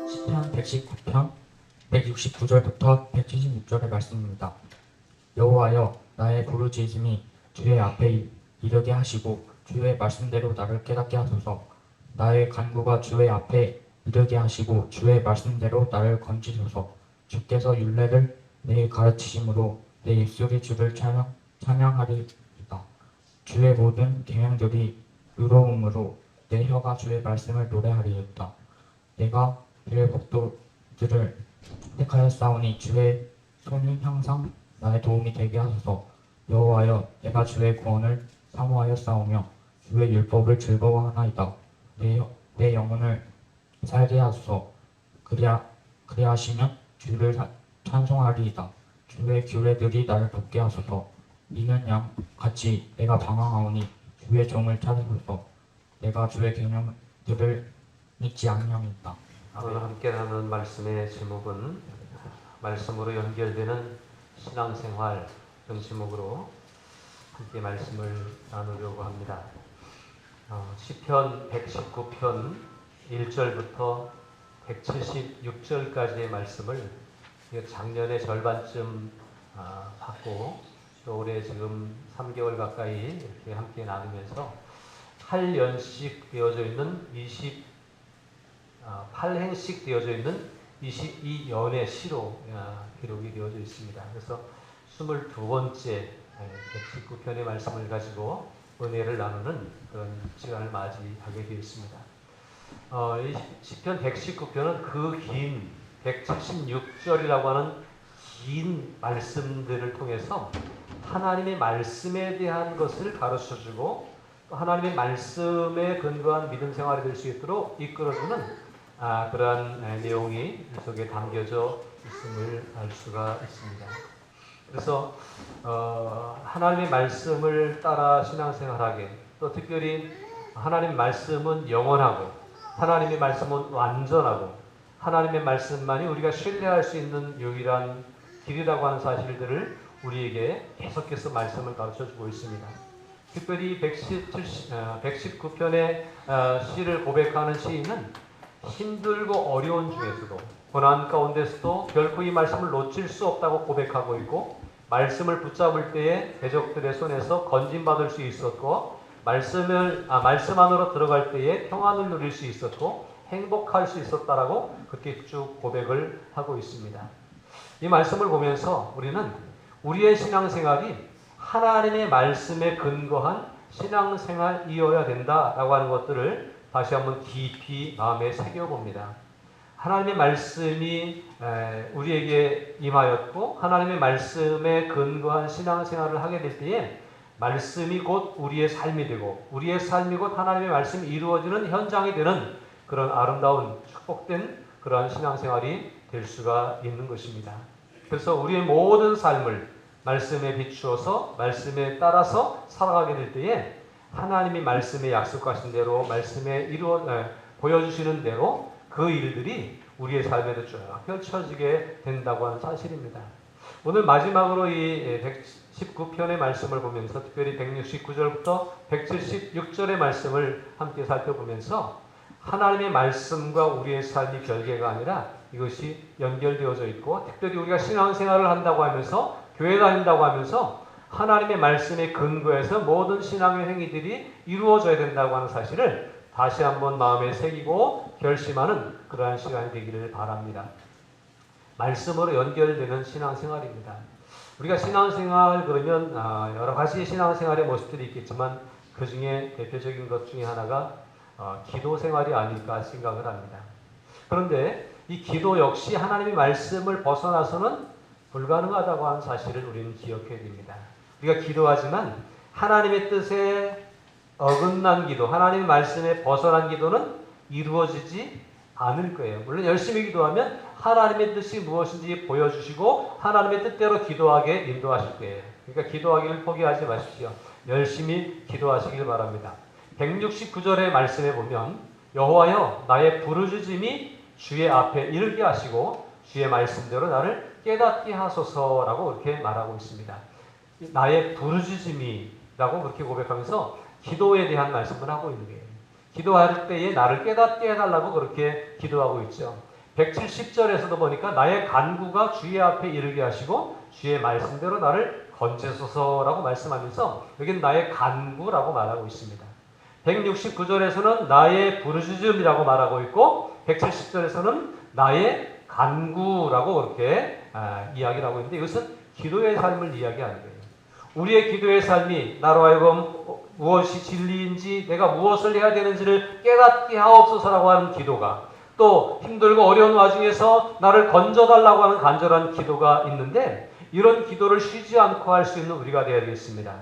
시편 119편 169절부터 176절의 말씀입니다. 여호와여, 나의 부르짖음이 주의 앞에 이르게 하시고 주의 말씀대로 나를 깨닫게 하소서. 나의 간구가 주의 앞에 이르게 하시고 주의 말씀대로 나를 건지소서. 주께서 율례를 내 가르치심으로 내 입술이 주를 찬양하리이다. 주의 모든 계명들이 의로움으로 내 혀가 주의 말씀을 노래하리이다. 내가 주의 법도들을 택하였사오니 주의 손이 항상 나의 도움이 되게 하소서. 여호와여, 내가 주의 구원을 사모하였사오며 주의 율법을 즐거워하나이다. 내 영혼을 살게 하소서. 그리하시면 주를 찬송하리이다. 주의 규례들이 나를 돕게 하소서. 이는 양같이 내가 방황하오니 주의 종을 찾으소서. 내가 주의 계명들을 잊지 아니하겠다. 오늘 함께 나누는 말씀의 제목은 말씀으로 연결되는 신앙생활, 이런 제목으로 함께 말씀을 나누려고 합니다. 시편 119편 1절부터 176절까지의 말씀을 작년에 절반쯤 받고 또 올해 지금 3개월 가까이 이렇게 함께 나누면서 8연씩 되어져 있는 8행씩 되어져 있는 22연의 시로 기록이 되어져 있습니다. 그래서 22번째 119편의 말씀을 가지고 은혜를 나누는 그런 시간을 맞이하게 되었습니다. 이 시편 119편은 그 긴 176절이라고 하는 긴 말씀들을 통해서 하나님의 말씀에 대한 것을 가르쳐주고 또 하나님의 말씀에 근거한 믿음 생활이 될 수 있도록 이끌어주는 그러한 내용이 이 속에 담겨져 있음을 알 수가 있습니다. 그래서 하나님의 말씀을 따라 신앙생활하게, 또 특별히 하나님의 말씀은 영원하고 하나님의 말씀은 완전하고 하나님의 말씀만이 우리가 신뢰할 수 있는 유일한 길이라고 하는 사실들을 우리에게 계속해서 말씀을 가르쳐주고 있습니다. 특별히 119편의 시를 고백하는 시인은 힘들고 어려운 중에서도 고난 가운데서도 결코 이 말씀을 놓칠 수 없다고 고백하고 있고, 말씀을 붙잡을 때에 대적들의 손에서 건진받을 수 있었고, 말씀 안으로 들어갈 때에 평안을 누릴 수 있었고 행복할 수 있었다라고 그렇게 쭉 고백을 하고 있습니다. 이 말씀을 보면서 우리는 우리의 신앙생활이 하나님의 말씀에 근거한 신앙생활이어야 된다라고 하는 것들을 다시 한번 깊이 마음에 새겨봅니다. 하나님의 말씀이 우리에게 임하였고 하나님의 말씀에 근거한 신앙생활을 하게 될 때에 말씀이 곧 우리의 삶이 되고 우리의 삶이 곧 하나님의 말씀이 이루어지는 현장이 되는 그런 아름다운 축복된 그러한 신앙생활이 될 수가 있는 것입니다. 그래서 우리의 모든 삶을 말씀에 비추어서 말씀에 따라서 살아가게 될 때에 하나님이 말씀에 약속하신 대로 말씀에 보여주시는 대로 그 일들이 우리의 삶에도 쭉 펼쳐지게 된다고 하는 사실입니다. 오늘 마지막으로 이 119편의 말씀을 보면서 특별히 169절부터 176절의 말씀을 함께 살펴보면서 하나님의 말씀과 우리의 삶이 별개가 아니라 이것이 연결되어져 있고, 특별히 우리가 신앙생활을 한다고 하면서 교회 다닌다고 하면서 하나님의 말씀에 근거해서 모든 신앙의 행위들이 이루어져야 된다고 하는 사실을 다시 한번 마음에 새기고 결심하는 그러한 시간이 되기를 바랍니다. 말씀으로 연결되는 신앙생활입니다. 우리가 신앙생활 그러면 여러 가지 신앙생활의 모습들이 있겠지만 그 중에 대표적인 것 중에 하나가 기도생활이 아닐까 생각을 합니다. 그런데 이 기도 역시 하나님의 말씀을 벗어나서는 불가능하다고 하는 사실을 우리는 기억해야 됩니다. 우리가 기도하지만 하나님의 뜻에 어긋난 기도, 하나님의 말씀에 벗어난 기도는 이루어지지 않을 거예요. 물론 열심히 기도하면 하나님의 뜻이 무엇인지 보여주시고 하나님의 뜻대로 기도하게 인도하실 거예요. 그러니까 기도하기를 포기하지 마십시오. 열심히 기도하시길 바랍니다. 169절의 말씀에 보면 여호와여, 나의 부르짖음이 주의 앞에 이르게 하시고 주의 말씀대로 나를 깨닫게 하소서라고 그렇게 말하고 있습니다. 나의 부르짖음이라고 그렇게 고백하면서 기도에 대한 말씀을 하고 있는 거예요. 기도할 때에 나를 깨닫게 해달라고 그렇게 기도하고 있죠. 170절에서도 보니까 나의 간구가 주의 앞에 이르게 하시고 주의 말씀대로 나를 건지소서라고 말씀하면서 여기는 나의 간구라고 말하고 있습니다. 169절에서는 나의 부르짖음이라고 말하고 있고 170절에서는 나의 간구라고 그렇게 이야기를 하고 있는데 이것은 기도의 삶을 이야기하는 거예요. 우리의 기도의 삶이 나로 하여금 무엇이 진리인지 내가 무엇을 해야 되는지를 깨닫게 하옵소서라고 하는 기도가 또 힘들고 어려운 와중에서 나를 건져달라고 하는 간절한 기도가 있는데 이런 기도를 쉬지 않고 할 수 있는 우리가 되어야 되겠습니다.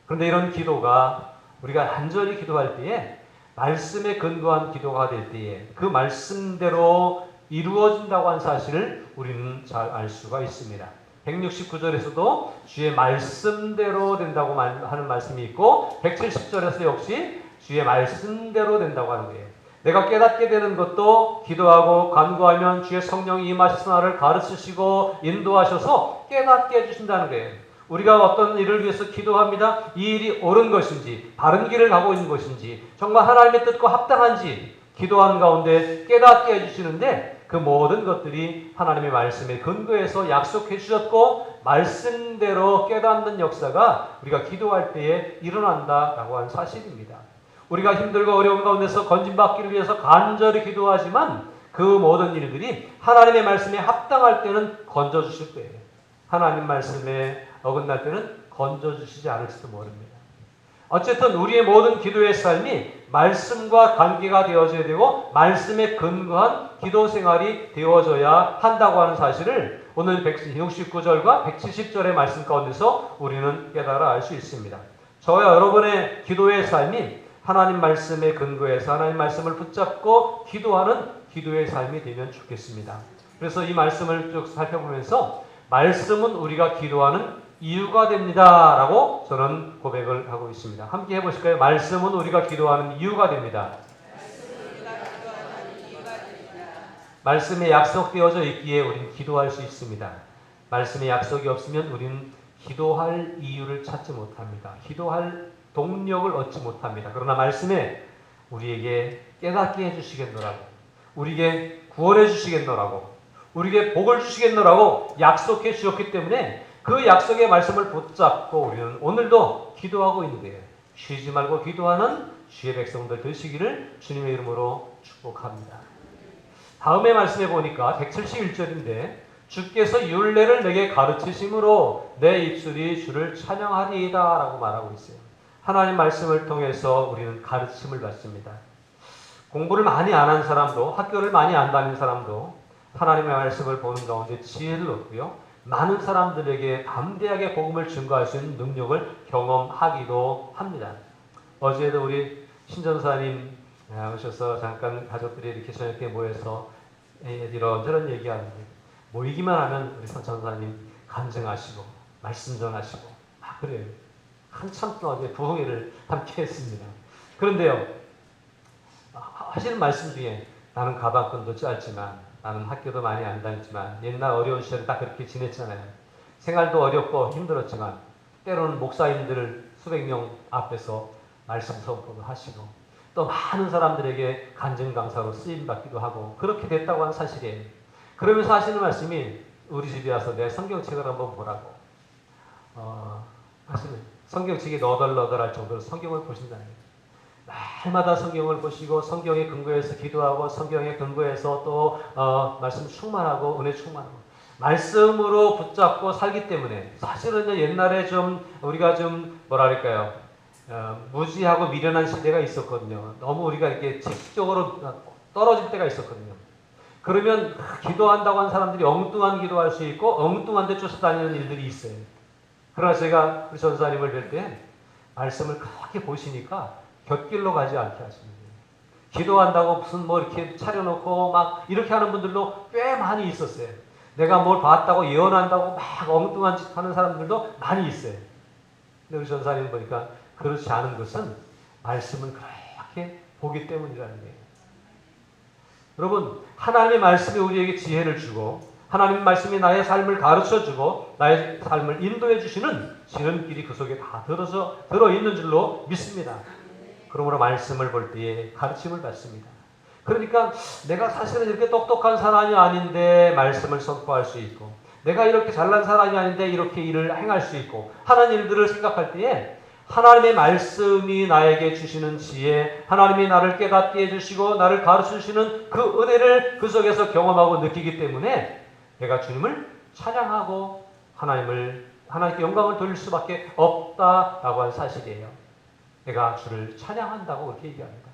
그런데 이런 기도가 우리가 간절히 기도할 때에 말씀에 근거한 기도가 될 때에 그 말씀대로 이루어진다고 하는 사실을 우리는 잘 알 수가 있습니다. 169절에서도 주의 말씀대로 된다고 하는 말씀이 있고 170절에서 역시 주의 말씀대로 된다고 하는 거예요. 내가 깨닫게 되는 것도 기도하고 간구하면 주의 성령이 임하셔서 나를 가르치시고 인도하셔서 깨닫게 해주신다는 거예요. 우리가 어떤 일을 위해서 기도합니다. 이 일이 옳은 것인지 바른 길을 가고 있는 것인지 정말 하나님의 뜻과 합당한지 기도하는 가운데 깨닫게 해주시는데 그 모든 것들이 하나님의 말씀에 근거해서 약속해 주셨고 말씀대로 깨닫는 역사가 우리가 기도할 때에 일어난다라고 하는 사실입니다. 우리가 힘들고 어려운 가운데서 건진받기를 위해서 간절히 기도하지만 그 모든 일들이 하나님의 말씀에 합당할 때는 건져주실 거예요. 하나님 말씀에 어긋날 때는 건져주시지 않을지도 모릅니다. 어쨌든 우리의 모든 기도의 삶이 말씀과 관계가 되어져야 되고 말씀에 근거한 기도 생활이 되어져야 한다고 하는 사실을 오늘 169절과 170절의 말씀 가운데서 우리는 깨달아 알 수 있습니다. 저와 여러분의 기도의 삶이 하나님 말씀에 근거해서 하나님 말씀을 붙잡고 기도하는 기도의 삶이 되면 좋겠습니다. 그래서 이 말씀을 쭉 살펴보면서 말씀은 우리가 기도하는 이유가 됩니다 라고 저는 고백을 하고 있습니다. 함께 해보실까요? 말씀은 우리가 기도하는 이유가 됩니다. 말씀에 약속되어져 있기에 우리는 기도할 수 있습니다. 말씀에 약속이 없으면 우리는 기도할 이유를 찾지 못합니다. 기도할 동력을 얻지 못합니다. 그러나 말씀에 우리에게 깨닫게 해주시겠노라고, 우리에게 구원해 주시겠노라고, 우리에게 복을 주시겠노라고 약속해 주셨기 때문에 그 약속의 말씀을 붙잡고 우리는 오늘도 기도하고 있는 거예요. 쉬지 말고 기도하는 주의 백성들 되시기를 주님의 이름으로 축복합니다. 다음의 말씀에 보니까 171절인데 주께서 율례를 내게 가르치심으로 내 입술이 주를 찬양하리이다 라고 말하고 있어요. 하나님 말씀을 통해서 우리는 가르침을 받습니다. 공부를 많이 안 한 사람도 학교를 많이 안 다닌 사람도 하나님의 말씀을 보는 가운데 지혜를 얻고요. 많은 사람들에게 담대하게 복음을 증거할 수 있는 능력을 경험하기도 합니다. 어제도 우리 신전사님 오셔서 잠깐 가족들이 이렇게 저녁에 모여서 이런저런 얘기하는데 모이기만 하면 우리 전사님 간증하시고 말씀 전하시고 그래요. 한참 동안 부흥회를 함께 했습니다. 그런데요, 하시는 말씀 중에 나는 가방끈도 짧지만 나는 학교도 많이 안 다녔지만 옛날 어려운 시절에 다 그렇게 지냈잖아요. 생활도 어렵고 힘들었지만 때로는 목사님들 수백 명 앞에서 말씀 선포도 하시고 또 많은 사람들에게 간증 강사로 쓰임 받기도 하고 그렇게 됐다고 하는 사실이에요. 그러면서 하시는 말씀이 우리 집에 와서 내 성경책을 한번 보라고 하시는, 성경책이 너덜너덜할 정도로 성경을 보신다는 거예요. 날마다 성경을 보시고 성경에 근거해서 기도하고 성경에 근거해서 또 말씀 충만하고 은혜 충만하고 말씀으로 붙잡고 살기 때문에 사실은 옛날에 좀 우리가 좀 뭐랄까요, 무지하고 미련한 시대가 있었거든요. 너무 우리가 이렇게 지식적으로 떨어질 때가 있었거든요. 그러면 기도한다고 하는 사람들이 엉뚱한 기도할 수 있고 엉뚱한 데 쫓아다니는 일들이 있어요. 그러나 제가 우리 전사님을 뵐 때 말씀을 그렇게 보시니까 곁길로 가지 않게 하십니다. 기도한다고 무슨 뭐 이렇게 차려놓고 막 이렇게 하는 분들도 꽤 많이 있었어요. 내가 뭘 봤다고 예언한다고 막 엉뚱한 짓 하는 사람들도 많이 있어요. 근데 우리 전사님 보니까 그렇지 않은 것은 말씀을 그렇게 보기 때문이라는 거예요. 여러분, 하나님의 말씀이 우리에게 지혜를 주고 하나님의 말씀이 나의 삶을 가르쳐주고 나의 삶을 인도해 주시는 지름길이 그 속에 다 들어있는 줄로 믿습니다. 그러므로 말씀을 볼 때에 가르침을 받습니다. 그러니까 내가 사실은 이렇게 똑똑한 사람이 아닌데 말씀을 선포할 수 있고, 내가 이렇게 잘난 사람이 아닌데 이렇게 일을 행할 수 있고 하는 일들을 생각할 때에 하나님의 말씀이 나에게 주시는 지혜, 하나님이 나를 깨닫게 해주시고 나를 가르쳐주시는 그 은혜를 그 속에서 경험하고 느끼기 때문에 내가 주님을 찬양하고 하나님께 영광을 돌릴 수밖에 없다라고 하는 사실이에요. 내가 주를 찬양한다고 그렇게 얘기합니다.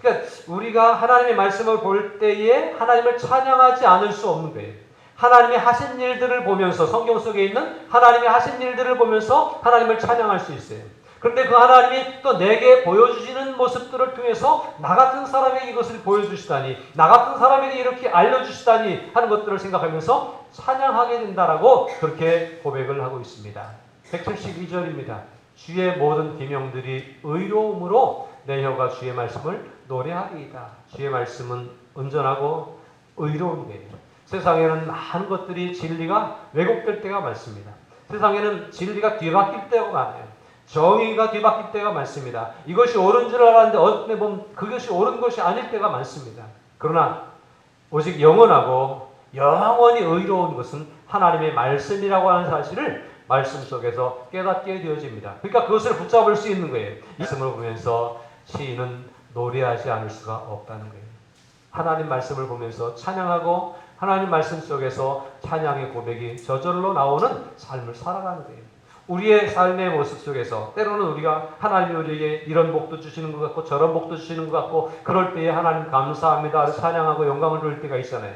그러니까 우리가 하나님의 말씀을 볼 때에 하나님을 찬양하지 않을 수 없는 거예요. 하나님이 하신 일들을 보면서, 성경 속에 있는 하나님이 하신 일들을 보면서 하나님을 찬양할 수 있어요. 그런데 그 하나님이 또 내게 보여주시는 모습들을 통해서 나 같은 사람에게 이것을 보여주시다니, 나 같은 사람에게 이렇게 알려주시다니 하는 것들을 생각하면서 찬양하게 된다라고 그렇게 고백을 하고 있습니다. 172절입니다. 주의 모든 계명들이 의로움으로 내 혀가 주의 말씀을 노래하리이다. 주의 말씀은 온전하고 의로운 거예요. 세상에는 많은 것들이 진리가 왜곡될 때가 많습니다. 세상에는 진리가 뒤바뀔 때가 많아요. 정의가 뒤바뀔 때가 많습니다. 이것이 옳은 줄 알았는데 어떻게 보면 그것이 옳은 것이 아닐 때가 많습니다. 그러나 오직 영원하고 영원히 의로운 것은 하나님의 말씀이라고 하는 사실을 말씀 속에서 깨닫게 되어집니다. 그러니까 그것을 붙잡을 수 있는 거예요. 이 말씀을 보면서 시인은 노래하지 않을 수가 없다는 거예요. 하나님 말씀을 보면서 찬양하고 하나님 말씀 속에서 찬양의 고백이 저절로 나오는 삶을 살아가는 거예요. 우리의 삶의 모습 속에서 때로는 우리가 하나님이 우리에게 이런 복도 주시는 것 같고 저런 복도 주시는 것 같고 그럴 때에 하나님 감사합니다 찬양하고 영광을 돌릴 때가 있잖아요.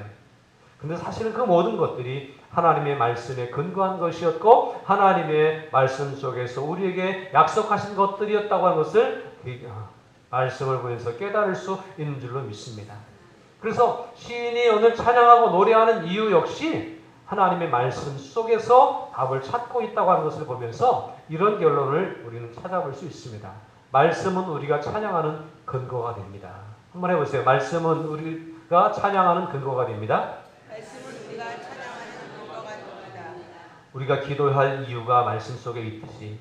근데 사실은 그 모든 것들이 하나님의 말씀에 근거한 것이었고 하나님의 말씀 속에서 우리에게 약속하신 것들이었다고 하는 것을 말씀을 보면서 깨달을 수 있는 줄로 믿습니다. 그래서 시인이 오늘 찬양하고 노래하는 이유 역시 하나님의 말씀 속에서 답을 찾고 있다고 하는 것을 보면서 이런 결론을 우리는 찾아볼 수 있습니다. 말씀은 우리가 찬양하는 근거가 됩니다. 한번 해보세요. 말씀은 우리가 찬양하는 근거가 됩니다. 말씀은 우리가 찬양하는 근거가 됩니다. 우리가 기도할 이유가 말씀 속에 있듯이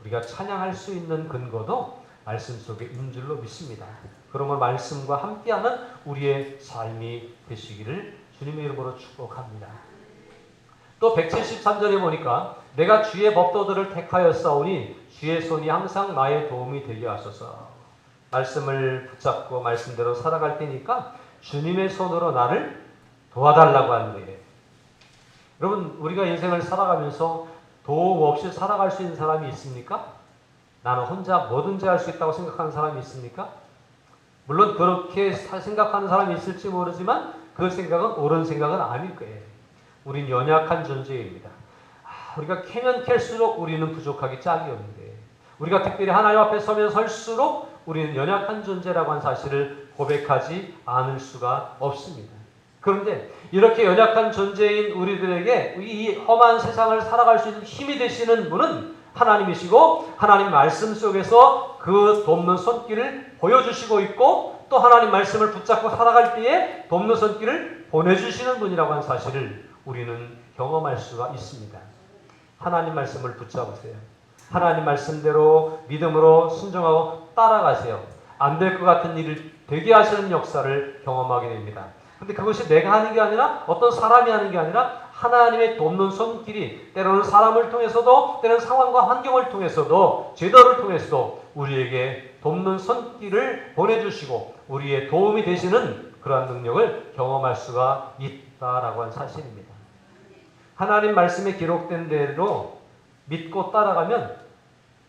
우리가 찬양할 수 있는 근거도 말씀 속에 있는 줄로 믿습니다. 그러면 말씀과 함께하는 우리의 삶이 되시기를 주님의 이름으로 축복합니다. 또 173절에 보니까 내가 주의 법도들을 택하여 싸우니 주의 손이 항상 나의 도움이 되게 하소서. 말씀을 붙잡고 말씀대로 살아갈 때니까 주님의 손으로 나를 도와달라고 하는 거예요. 여러분 우리가 인생을 살아가면서 도움 없이 살아갈 수 있는 사람이 있습니까? 나는 혼자 뭐든지 할 수 있다고 생각하는 사람이 있습니까? 물론 그렇게 생각하는 사람이 있을지 모르지만 그 생각은 옳은 생각은 아닐 거예요. 우린 연약한 존재입니다. 우리가 캐면 캘수록 우리는 부족하기 짝이 없는데 우리가 특별히 하나님 앞에 서면 설수록 우리는 연약한 존재라고 하는 사실을 고백하지 않을 수가 없습니다. 그런데 이렇게 연약한 존재인 우리들에게 이 험한 세상을 살아갈 수 있는 힘이 되시는 분은 하나님이시고 하나님 말씀 속에서 그 돕는 손길을 보여주시고 있고 또 하나님 말씀을 붙잡고 살아갈 때에 돕는 손길을 보내주시는 분이라고 하는 사실을 우리는 경험할 수가 있습니다. 하나님 말씀을 붙잡으세요. 하나님 말씀대로 믿음으로 순종하고 따라가세요. 안 될 것 같은 일을 되게 하시는 역사를 경험하게 됩니다. 근데 그것이 내가 하는 게 아니라 어떤 사람이 하는 게 아니라 하나님의 돕는 손길이 때로는 사람을 통해서도 때로는 상황과 환경을 통해서도 제도를 통해서도 우리에게 돕는 손길을 보내주시고 우리의 도움이 되시는 그러한 능력을 경험할 수가 있다라고 하는 사실입니다. 하나님 말씀에 기록된 대로 믿고 따라가면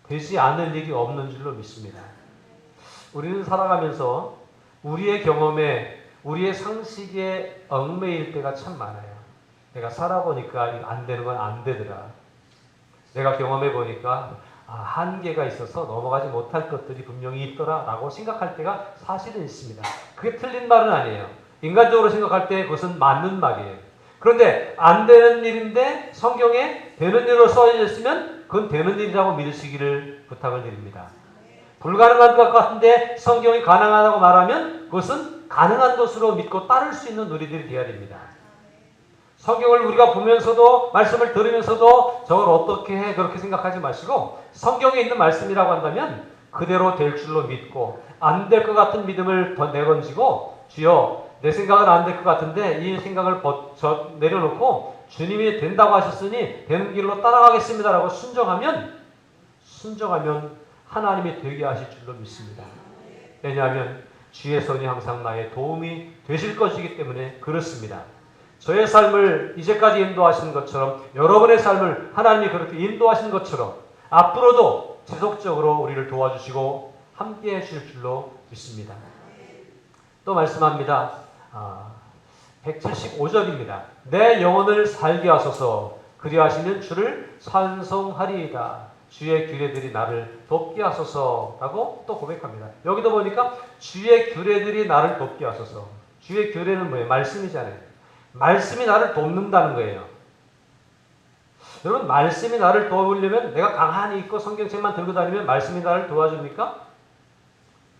되지 않을 일이 없는 줄로 믿습니다. 우리는 살아가면서 우리의 경험에 우리의 상식에 얽매일 때가 참 많아요. 내가 살아보니까 안 되는 건 안 되더라. 내가 경험해보니까 한계가 있어서 넘어가지 못할 것들이 분명히 있더라 라고 생각할 때가 사실은 있습니다. 그게 틀린 말은 아니에요. 인간적으로 생각할 때 그것은 맞는 말이에요. 그런데 안 되는 일인데 성경에 되는 일로 써져 있으면 그건 되는 일이라고 믿으시기를 부탁을 드립니다. 불가능한 것 같은데 성경이 가능하다고 말하면 그것은 가능한 것으로 믿고 따를 수 있는 우리들이 되어야 됩니다. 성경을 우리가 보면서도 말씀을 들으면서도 저걸 어떻게 해 그렇게 생각하지 마시고 성경에 있는 말씀이라고 한다면 그대로 될 줄로 믿고 안 될 것 같은 믿음을 더 내던지고 주여 내 생각은 안 될 것 같은데 이 생각을 내려놓고 주님이 된다고 하셨으니 되는 길로 따라가겠습니다라고 순종하면 하나님이 되게 하실 줄로 믿습니다. 왜냐하면 주의 손이 항상 나의 도움이 되실 것이기 때문에 그렇습니다. 저의 삶을 이제까지 인도하시는 것처럼 여러분의 삶을 하나님이 그렇게 인도하신 것처럼 앞으로도 지속적으로 우리를 도와주시고 함께해 주실 줄로 믿습니다. 또 말씀합니다. 175절입니다. 내 영혼을 살게 하소서 그리하시는 주를 찬송하리이다. 주의 규례들이 나를 돕게 하소서라고 또 고백합니다. 여기도 보니까 주의 규례들이 나를 돕게 하소서. 주의 규례는 뭐예요? 말씀이잖아요. 말씀이 나를 돕는다는 거예요. 여러분 말씀이 나를 도우려면 내가 가만히 있고 성경책만 들고 다니면 말씀이 나를 도와줍니까?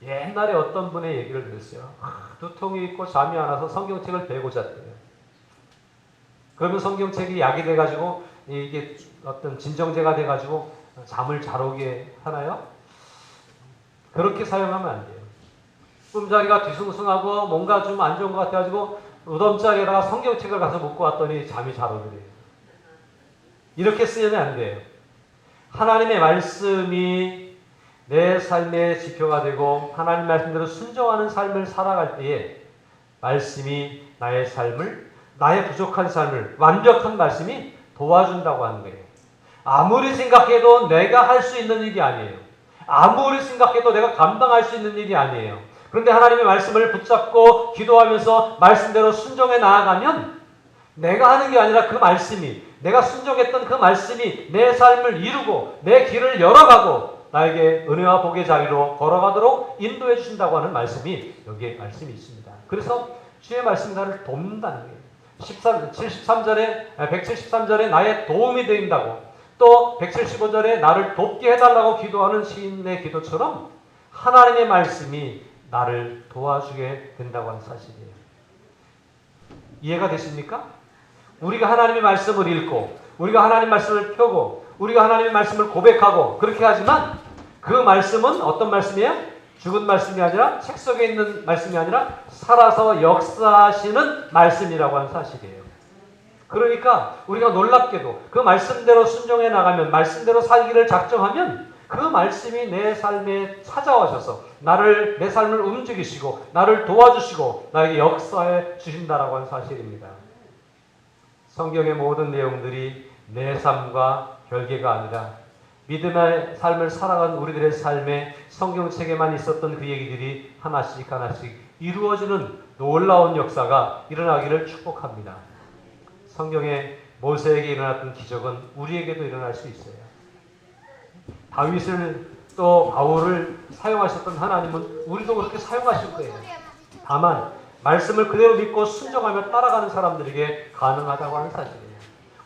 옛날에 어떤 분의 얘기를 들었어요. 두통이 있고 잠이 안 와서 성경책을 베고 잤대요. 그러면 성경책이 약이 돼가지고 이게 어떤 진정제가 돼가지고 잠을 잘 오게 하나요? 그렇게 사용하면 안 돼요. 꿈자리가 뒤숭숭하고 뭔가 좀 안 좋은 것 같아가지고 우덤자리에다가 성경책을 가서 묶고 왔더니 잠이 잘 오더래요. 이렇게 쓰면 안 돼요. 하나님의 말씀이 내 삶의 지표가 되고 하나님 말씀대로 순종하는 삶을 살아갈 때에 말씀이 나의 삶을, 나의 부족한 삶을 완벽한 말씀이 도와준다고 하는 거예요. 아무리 생각해도 내가 할 수 있는 일이 아니에요. 아무리 생각해도 내가 감당할 수 있는 일이 아니에요. 그런데 하나님의 말씀을 붙잡고 기도하면서 말씀대로 순종해 나아가면 내가 하는 게 아니라 그 말씀이, 내가 순종했던 그 말씀이 내 삶을 이루고 내 길을 열어가고 나에게 은혜와 복의 자리로 걸어가도록 인도해 주신다고 하는 말씀이 여기에 말씀이 있습니다. 그래서 주의 말씀이 나를 돕는다는 거예요. 173절에 나의 도움이 된다고, 또 175절에 나를 돕게 해달라고 기도하는 시인의 기도처럼 하나님의 말씀이 나를 도와주게 된다고 하는 사실이에요. 이해가 되십니까? 우리가 하나님의 말씀을 읽고 우리가 하나님의 말씀을 펴고 우리가 하나님의 말씀을 고백하고 그렇게 하지만 그 말씀은 어떤 말씀이에요? 죽은 말씀이 아니라 책 속에 있는 말씀이 아니라 살아서 역사하시는 말씀이라고 하는 사실이에요. 그러니까 우리가 놀랍게도 그 말씀대로 순종해 나가면, 말씀대로 살기를 작정하면 그 말씀이 내 삶에 찾아오셔서 내 삶을 움직이시고 나를 도와주시고 나에게 역사해 주신다라고 하는 사실입니다. 성경의 모든 내용들이 내 삶과 별개가 아니라 믿음의 삶을 살아간 우리들의 삶에 성경책에만 있었던 그 얘기들이 하나씩 이루어지는 놀라운 역사가 일어나기를 축복합니다. 성경에 모세에게 일어났던 기적은 우리에게도 일어날 수 있어요. 다윗을 또 바울을 사용하셨던 하나님은 우리도 그렇게 사용하실 거예요. 다만 말씀을 그대로 믿고 순종하며 따라가는 사람들에게 가능하다고 하는 사실이에요.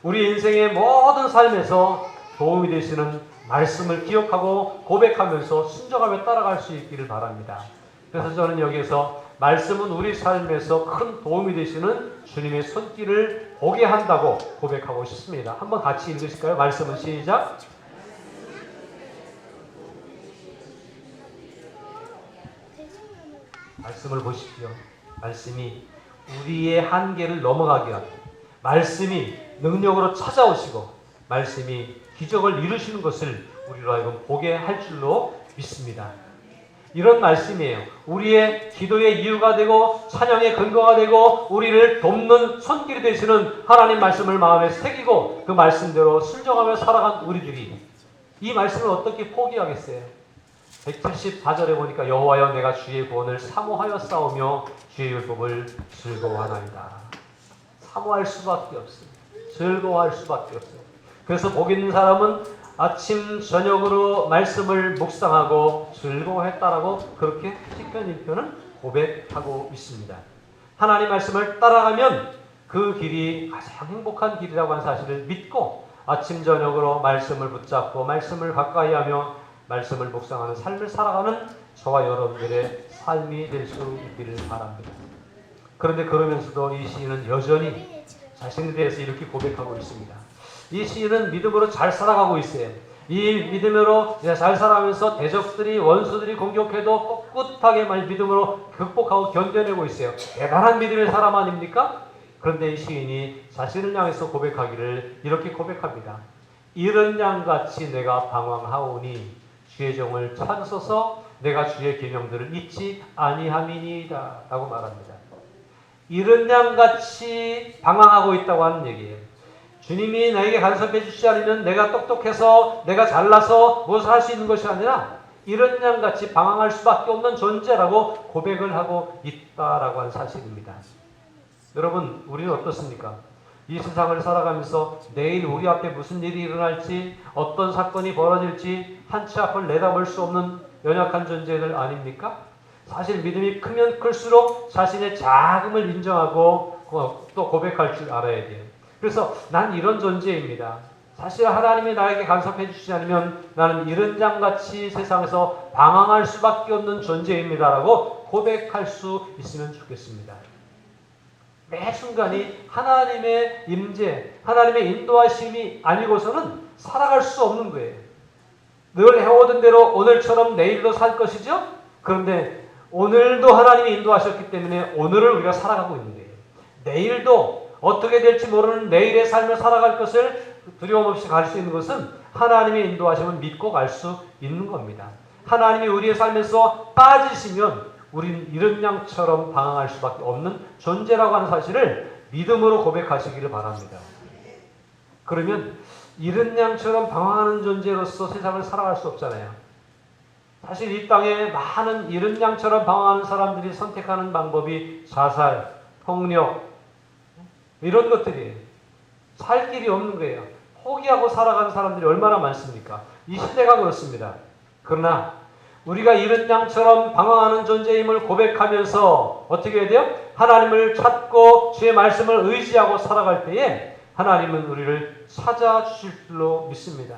우리 인생의 모든 삶에서 도움이 되시는 말씀을 기억하고 고백하면서 순종하며 따라갈 수 있기를 바랍니다. 그래서 저는 여기에서 말씀은 우리 삶에서 큰 도움이 되시는 주님의 손길을 보게 한다고 고백하고 싶습니다. 한번 같이 읽으실까요? 말씀은 시작. 말씀을 보십시오. 말씀이 우리의 한계를 넘어가게 하고, 말씀이 능력으로 찾아오시고, 말씀이 기적을 이루시는 것을 우리로 하여금 보게 할 줄로 믿습니다. 이런 말씀이에요. 우리의 기도의 이유가 되고 찬양의 근거가 되고 우리를 돕는 손길이 되시는 하나님 말씀을 마음에 새기고 그 말씀대로 순종하며 살아간 우리들이 이 말씀을 어떻게 포기하겠어요? 174절에 보니까 여호와여 내가 주의 구원을 사모하여 싸우며 주의 율법을 즐거워하나이다. 사모할 수밖에 없어요. 즐거워할 수밖에 없어요. 그래서 복 있는 사람은 아침 저녁으로 말씀을 묵상하고 즐거워했다라고 그렇게 시편 1편은 고백하고 있습니다. 하나님 말씀을 따라가면 그 길이 가장 행복한 길이라고 하는 사실을 믿고 아침 저녁으로 말씀을 붙잡고 말씀을 가까이 하며 말씀을 묵상하는 삶을 살아가는 저와 여러분들의 삶이 될 수 있기를 바랍니다. 그런데 그러면서도 이 시인은 여전히 자신에 대해서 이렇게 고백하고 있습니다. 이 시인은 믿음으로 잘 살아가고 있어요. 이 믿음으로 잘 살아가면서 대적들이 원수들이 공격해도 꿋꿋하게 믿음으로 극복하고 견뎌내고 있어요. 대단한 믿음의 사람 아닙니까? 그런데 이 시인이 자신을 향해서 고백하기를 이렇게 고백합니다. 이런 양같이 내가 방황하오니 주의 종을 찾으소서 내가 주의 계명들을 잊지 아니함이니이다 라고 말합니다. 이런 양같이 방황하고 있다고 하는 얘기예요. 주님이 나에게 간섭해 주시지 않으면 내가 똑똑해서 내가 잘나서 무엇을 할 수 있는 것이 아니라 이런 양같이 방황할 수밖에 없는 존재라고 고백을 하고 있다라고 하는 사실입니다. 여러분, 우리는 어떻습니까? 이 세상을 살아가면서 내일 우리 앞에 무슨 일이 일어날지, 어떤 사건이 벌어질지 한 치 앞을 내다볼 수 없는 연약한 존재들 아닙니까? 사실 믿음이 크면 클수록 자신의 작음을 인정하고 또 고백할 줄 알아야 돼요. 그래서 난 이런 존재입니다. 사실 하나님이 나에게 간섭해 주시지 않으면 나는 이런 양같이 세상에서 방황할 수밖에 없는 존재입니다라고 고백할 수 있으면 좋겠습니다. 매 순간이 하나님의 임재, 하나님의 인도하심이 아니고서는 살아갈 수 없는 거예요. 늘 해오던 대로 오늘처럼 내일도 살 것이죠? 그런데 오늘도 하나님이 인도하셨기 때문에 오늘을 우리가 살아가고 있는 거예요. 내일도 어떻게 될지 모르는 내일의 삶을 살아갈 것을 두려움 없이 갈 수 있는 것은 하나님의 인도하심을 믿고 갈 수 있는 겁니다. 하나님이 우리의 삶에서 빠지시면 우리는 이런 양처럼 방황할 수밖에 없는 존재라고 하는 사실을 믿음으로 고백하시기를 바랍니다. 그러면 이런 양처럼 방황하는 존재로서 세상을 살아갈 수 없잖아요. 사실 이 땅에 많은 이런 양처럼 방황하는 사람들이 선택하는 방법이 자살, 폭력 이런 것들이에요. 살 길이 없는 거예요. 포기하고 살아가는 사람들이 얼마나 많습니까? 이 시대가 그렇습니다. 그러나 우리가 이런 양처럼 방황하는 존재임을 고백하면서 어떻게 해야 돼요? 하나님을 찾고 주의 말씀을 의지하고 살아갈 때에 하나님은 우리를 찾아주실 줄로 믿습니다.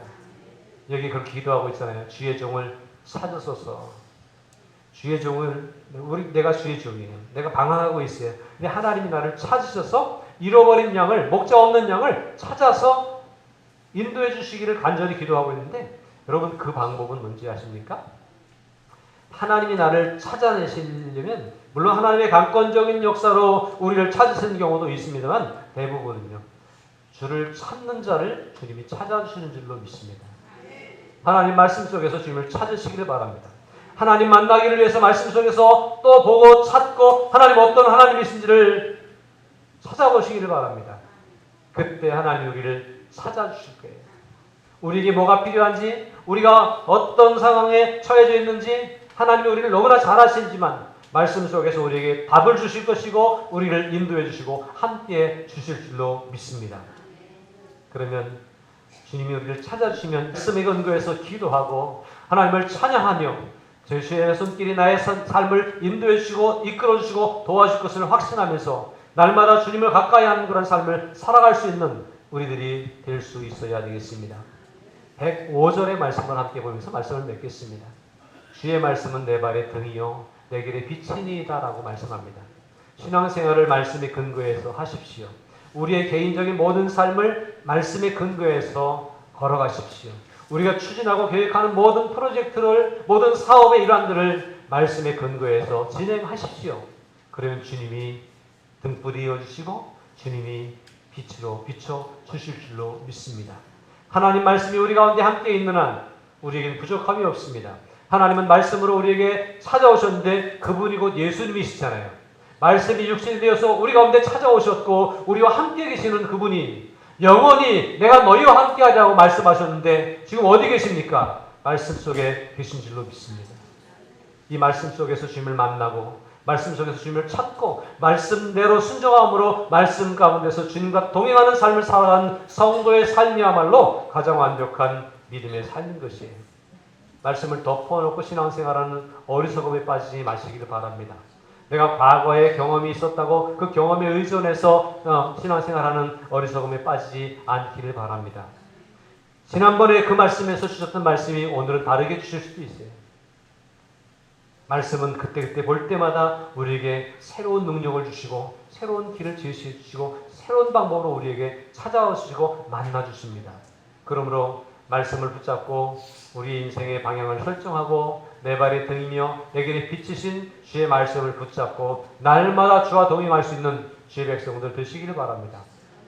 여기 그렇게 기도하고 있잖아요. 주의 종을 찾으소서. 주의 종을, 내가 주의 종이에요. 내가 방황하고 있어요. 근데 하나님이 나를 찾으셔서 잃어버린 양을, 목자 없는 양을 찾아서 인도해 주시기를 간절히 기도하고 있는데 여러분 그 방법은 뭔지 아십니까? 하나님이 나를 찾아내시려면 물론 하나님의 강권적인 역사로 우리를 찾으시는 경우도 있습니다만 대부분은요. 주를 찾는 자를 주님이 찾아주시는 줄로 믿습니다. 하나님 말씀 속에서 주님을 찾으시기를 바랍니다. 하나님 만나기를 위해서 말씀 속에서 또 보고 찾고 하나님 어떤 하나님이신지를 찾아보시기를 바랍니다. 그때 하나님 우리를 찾아주실 거예요. 우리에게 뭐가 필요한지 우리가 어떤 상황에 처해져 있는지 하나님이 우리를 너무나 잘 아시지만 말씀 속에서 우리에게 답을 주실 것이고 우리를 인도해 주시고 함께 주실 줄로 믿습니다. 그러면 주님이 우리를 찾아주시면 말씀에 근거해서 기도하고 하나님을 찬양하며 주의 손길이 나의 삶을 인도해 주시고 이끌어 주시고 도와줄 것을 확신하면서 날마다 주님을 가까이 하는 그런 삶을 살아갈 수 있는 우리들이 될 수 있어야 되겠습니다. 105절의 말씀을 함께 보면서 말씀을 맺겠습니다. 주의 말씀은 내 발의 등이요 내 길의 빛이니이다 라고 말씀합니다. 신앙생활을 말씀의 근거에서 하십시오. 우리의 개인적인 모든 삶을 말씀의 근거에서 걸어가십시오. 우리가 추진하고 계획하는 모든 프로젝트를 모든 사업의 일환들을 말씀의 근거에서 진행하십시오. 그러면 주님이 등불이 이어주시고 주님이 빛으로 비춰 주실 줄로 믿습니다. 하나님 말씀이 우리 가운데 함께 있는 한 우리에게는 부족함이 없습니다. 하나님은 말씀으로 우리에게 찾아오셨는데 그분이 곧 예수님이시잖아요. 말씀이 육신이 되어서 우리 가운데 찾아오셨고 우리와 함께 계시는 그분이 영원히 내가 너희와 함께 하자고 말씀하셨는데 지금 어디 계십니까? 말씀 속에 계신 줄로 믿습니다. 이 말씀 속에서 주님을 만나고 말씀 속에서 주님을 찾고 말씀대로 순종함으로 말씀 가운데서 주님과 동행하는 삶을 살아가는 성도의 삶이야말로 가장 완벽한 믿음의 삶인 것이에요. 말씀을 덮어놓고 신앙생활하는 어리석음에 빠지지 마시기를 바랍니다. 내가 과거에 경험이 있었다고 그 경험에 의존해서 신앙생활하는 어리석음에 빠지지 않기를 바랍니다. 지난번에 그 말씀에서 주셨던 말씀이 오늘은 다르게 주실 수도 있어요. 말씀은 그때그때 볼 때마다 우리에게 새로운 능력을 주시고 새로운 길을 제시해 주시고 새로운 방법으로 우리에게 찾아오시고 만나 주십니다. 그러므로 말씀을 붙잡고 우리 인생의 방향을 설정하고 내 발의 등이며 내 길의 빛이신 주의 말씀을 붙잡고 날마다 주와 동행할 수 있는 주의 백성들 되시기를 바랍니다.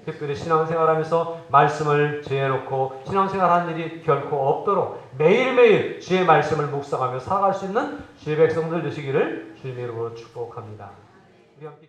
특별히 신앙생활하면서 말씀을 제해놓고 신앙생활하는 일이 결코 없도록 매일매일 주의 말씀을 묵상하며 살아갈 수 있는 주의 백성들 되시기를 주님의 이름으로 축복합니다. 우리 함께